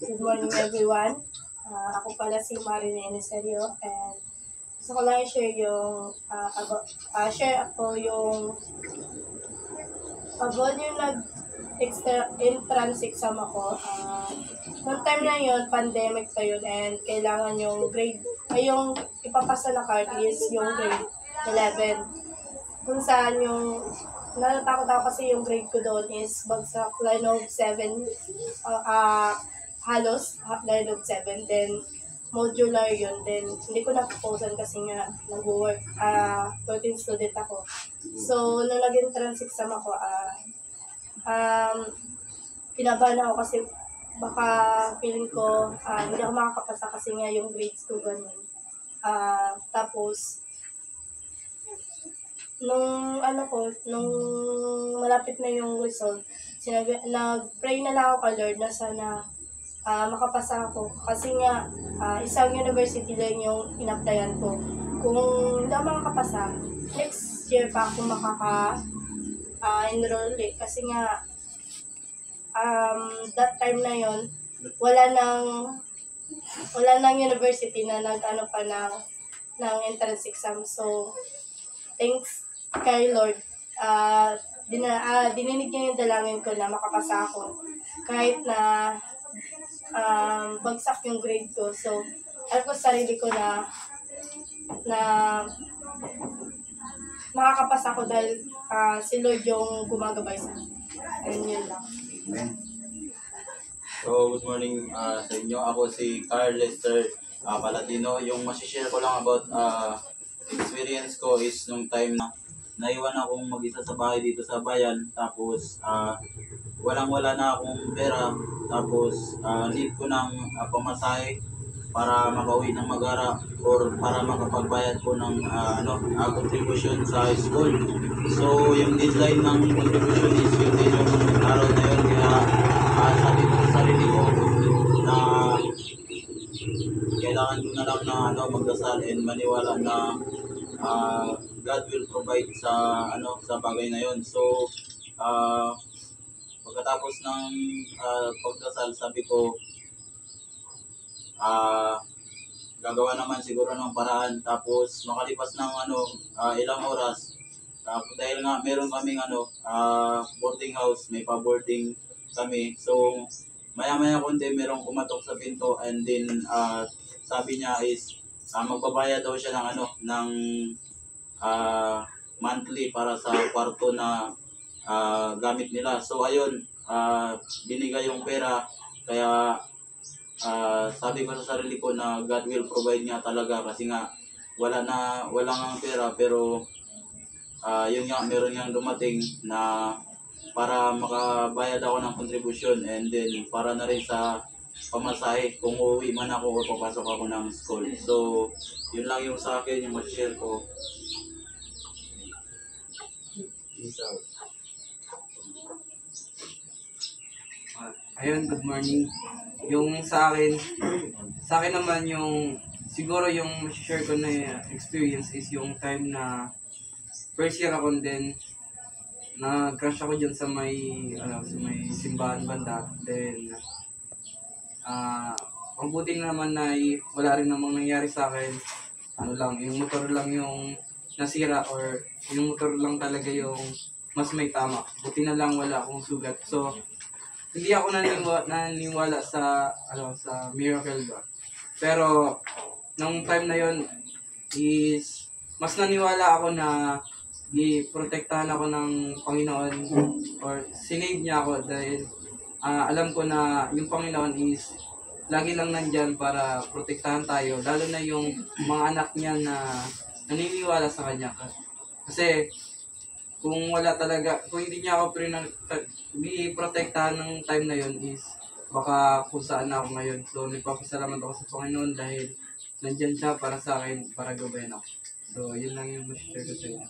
Good morning everyone. Ako pala si Marilene Serio and gusto ko lang i-share share ako yung yung extra entrance exam ako. Noong time na yun, pandemic pa yun and kailangan yung yung ipapasa na card is yung grade 11. Kung saan yung natatakot ako kasi yung grade ko doon is bagsak line of 7 halos line of 7 then modular yun then hindi ko na-proposan kasi nga nag-work 13 student ako so nung nag-entrance exam ako kinabahan ako kasi baka feeling ko hindi ako makakapasa kasi nga yung grades ko ganun tapos nung malapit na yung result, nag-pray na lang ako kay Lord na sana makapasa ako. Kasi nga, isang university lang yung in-applyan ko. Kung hindi ako makakapasa, next year pa ako enroll kasi nga, that time na yon wala nang university na nag-ano pa ng entrance exam. So, thanks kay Lord, dininig niya yung dalangin ko na makapasa ako. Kahit na bagsak yung grade ko. So, alam ko sa sarili ko na makakapasa ako dahil si Lord yung gumagabay sa akin. Ayun yun lang. So, good morning sa inyo. Ako si Carl Lester Palatino. Yung masishare ko lang about experience ko is nung time na naiwan akong mag-isa sa bahay dito sa bayan. Tapos, walang-wala na akong pera. Tapos, need ko ng pamasahe para makauwi ng Magara or para makapagbayad ko ng contribution sa school. So, yung deadline ng contribution is yun din yung araw na yun. Kaya, sabi ko sa sarili ko na kailangan ko na lang na magdasal and maniwala na God will provide sa bagay na yon. So pagkatapos ng pagdasal, sabi ko gagawa naman siguro ng paraan. Tapos makalipas ng ilang oras, dahil nga meron kaming boarding house, may pa-boarding kami. So maya-maya konti merong kumatok sa pinto and then sabi niya is magbabayad daw siya ng monthly para sa kwarto na gamit nila. So ayun, binigay yung pera. Kaya sabi ko sa sarili ko na God will provide niya talaga kasi nga wala nga pera, pero yun nga, meron nga dumating na para makabayad ako ng contribution and then para na rin sa pamasahe kung uuwi man ako o papasok ako ng school. So, yun lang yung sa akin, yung ma-share ko. Peace out. Ayun, good morning. Yung sa akin naman siguro yung share ko na experience is yung time na first year ako, then nag-crush ako dyan sa may simbahan banda. Then ang buti naman na wala rin namang nangyari sa akin. Yung motor lang yung nasira or yung motor lang talaga yung mas may tama. Buti na lang wala akong sugat. So hindi ako naniniwala sa miracle ba. Pero nung time na yon is mas naniwala ako na iprotektahan ako ng Panginoon or sinave niya ako dahil alam ko na yung Panginoon is lagi lang nandyan para protektahan tayo, lalo na yung mga anak niya na naniniwala sa kanya. Kasi kung hindi niya ako protektahan ng time na yon is baka kung saan na ako ngayon. So nagpapasalamat ako sa Panginoon dahil nandyan siya para sa akin, para gabayan ako. So yun lang yung share ko sa inyo.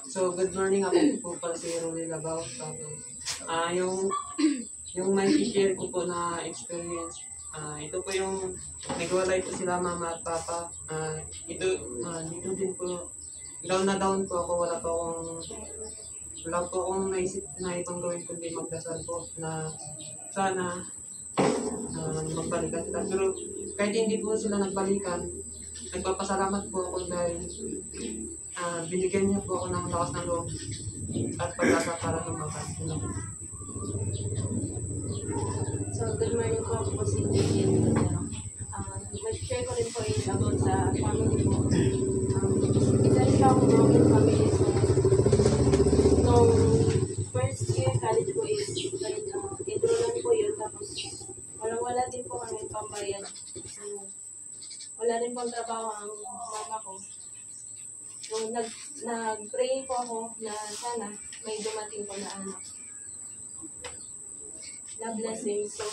So, good morning. Ako po pala si Ronnie Labaw. Yung may share ko po na experience, Ito po yung nagwalay po sila mama at papa. Dito din po, down na down po ako. Wala po akong naisip na ibang gawin kundi magdasal po na sana magbalikan sila. Pero kahit hindi po sila nagbalikan, nagpapasalamat po ako dahil binigyan niya po ako ng lakas ng loob at pag-asa para lumaban. So, good morning po, ako po si Jane Lucero. Mag-share ko rin po about sa family ko. Isa rin ako broken family. So, nung first year college ko is, enroll po yun. Tapos, walang-wala din po kami pambayad. So, wala rin pong trabaho ang mama ko. Nung nag-pray po ako na sana may dumating po na anak na blessing. So,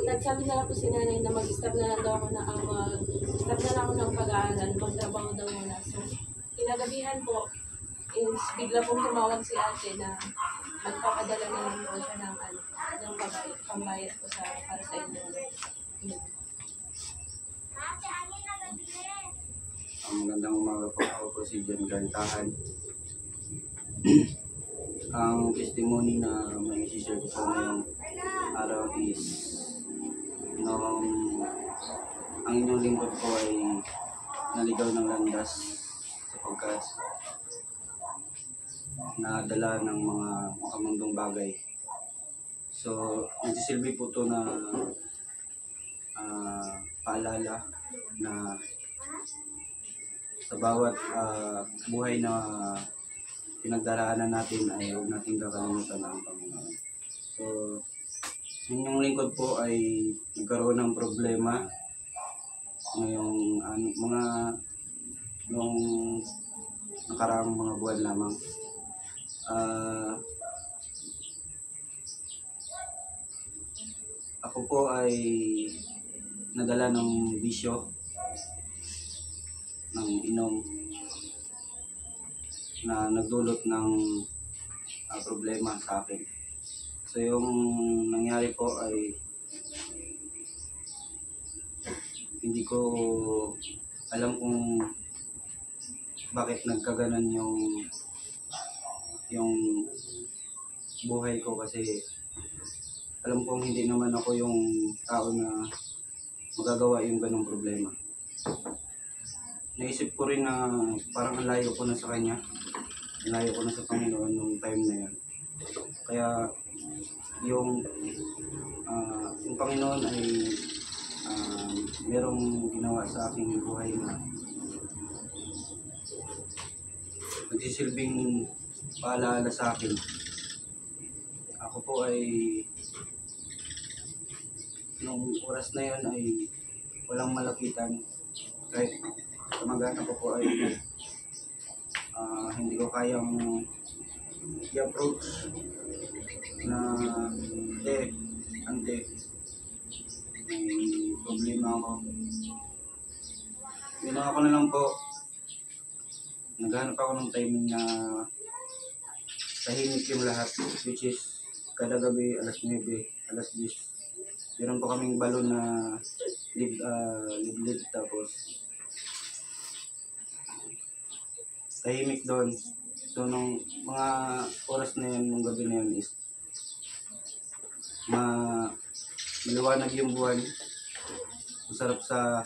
nagsabi na lang po si nanay na mag-stop na lang daw ako stop na lang ako ng pag-aaral, magtrabaho daw muna. So, kinagabihan po, is bigla pong tumawag si ate na magpapadala na lang po siya ng pambayad ko para sa inyo. Magandang umaga po. Ako po si John Gantahan. Ang testimony na may isi-share ko sa ngayong araw is ang inyong lingkod ko ay naligaw ng landas sapagkat nadala ng mga makamundong bagay. So, nagsisilbi po ito na paalala na sa bawat buhay na pinagdaraanan natin ay huwag natin kakalimutan ang Panginoon. So, yung lingkod po ay nagkaroon ng problema ngayong nung nakaraang mga buwan lamang. Ako po ay nadala ng bisyo ng inom na nagdulot ng problema sa akin. So yung nangyari po ay hindi ko alam kung bakit nagkaganon yung buhay ko kasi alam kong hindi naman ako yung tao na magagawa yung ganong problema. Naisip ko rin na parang ang layo ko na sa Kanya. Ang layo ko na sa Panginoon nung time na yun. Kaya yung Panginoon ay merong ginawa sa aking buhay na nagsisilbing paalala sa akin. Ako po ay nung oras na yun ay walang malapitan. Kahit kamag-anak ko po ay hindi ko kayang i-approach na ante, may problema ako. Ginawa ko na lang po, naghanap ako ng timing na tahimik yung lahat, which is kada gabi alas 9, alas 10. Meron po kaming balon na liblib tapos tahimik doon. So nung mga oras na yun, nung gabi na yun is maliwanag yung buwan. Masarap sa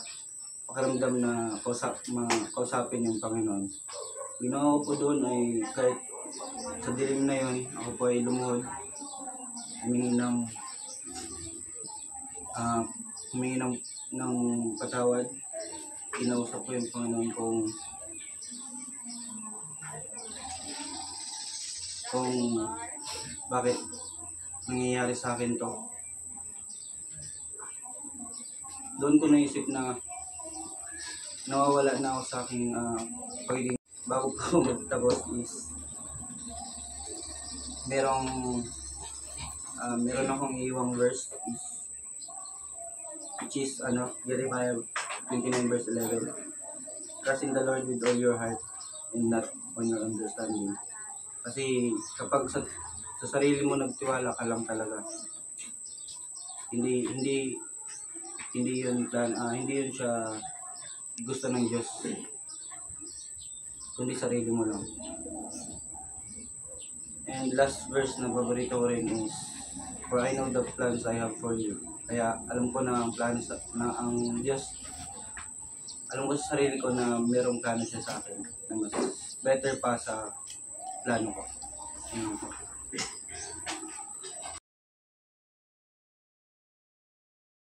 pakiramdam na kausapin yung Panginoon. Ginawa ko po doon ay kahit sa dilim na yun, ako po ay lumuhod. Humingi ng patawad. Kinausap ko yung Panginoon kung bakit nangyayari sa akin to. Doon ko naisip na nawawala na ako sa aking pagiging. Bago ko magtapos is meron akong iiwang verse which is Jeremiah 29 verse 11. Trust in the Lord with all your heart and not on your understanding. Kasi kapag sa sarili mo nagtiwala ka lang talaga, hindi yun hindi yun siya gusto ng Diyos, kundi sarili mo lang. And last verse na paborito ko rin is, for I know the plans I have for you. Kaya alam ko na ang plans na ang Diyos, alam ko sa sarili ko na mayroong plano siya sa akin na mas better pa sa plano ko. Ayun po.